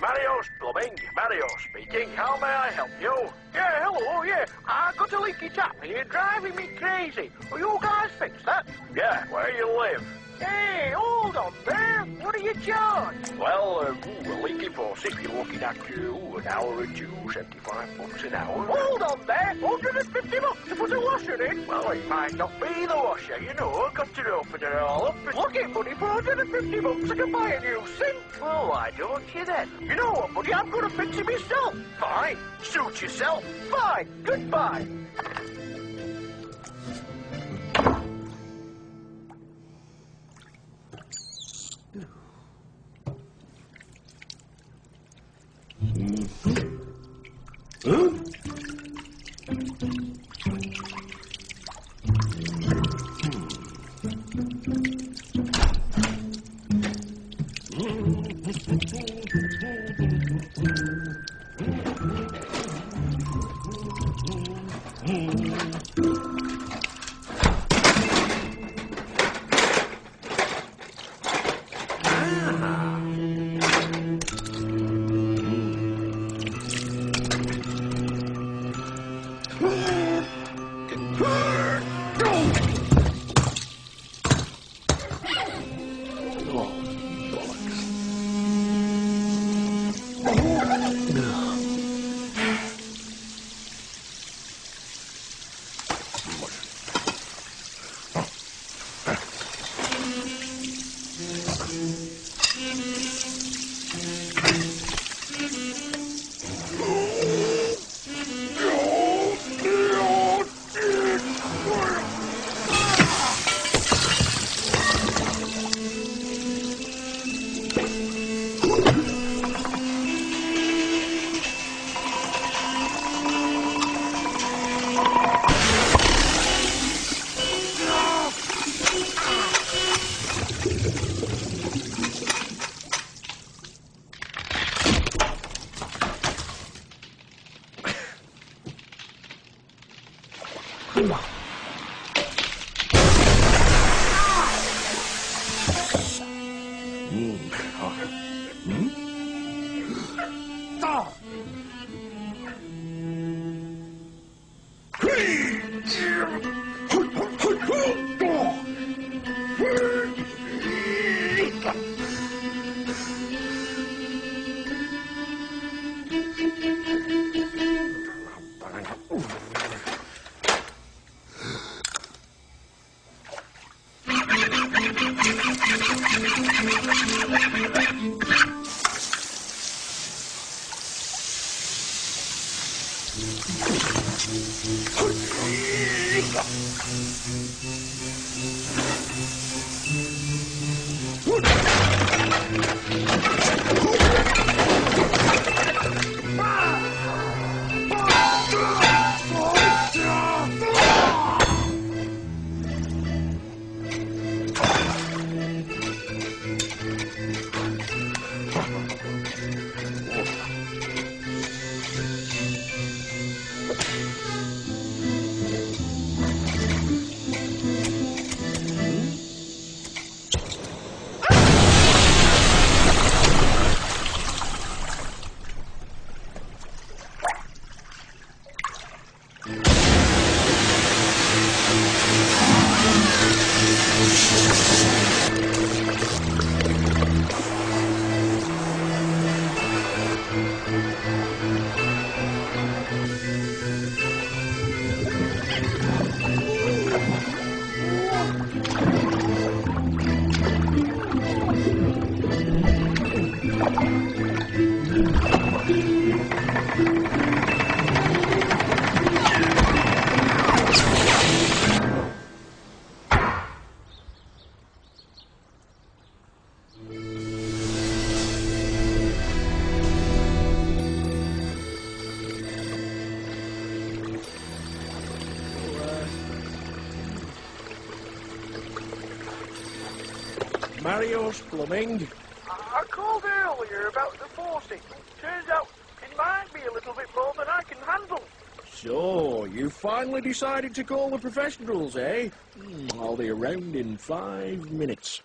Mario's Plumbing. Mario speaking. How may I help you? Yeah, hello, yeah. I got a leaky tap here driving me crazy. Will you guys fix that? Yeah, where you live? Hey, hold on there. What do you charge? Well, a leaky faucet, you're looking at an hour or two, $75 an hour. Hold on there. $150 to put a washer in? Well, it might not be the washer, you know. I've got to open it all up. Look it, buddy, for $150 I can buy a new sink. Well, why don't you then? You know what, buddy, I'm going to fix it myself. Fine. Suit yourself. Fine. Goodbye. Mario's Plumbing. I called earlier about the faucet. Turns out it might be a little bit more than I can handle. So, you finally decided to call the professionals, eh? I'll be around in 5 minutes.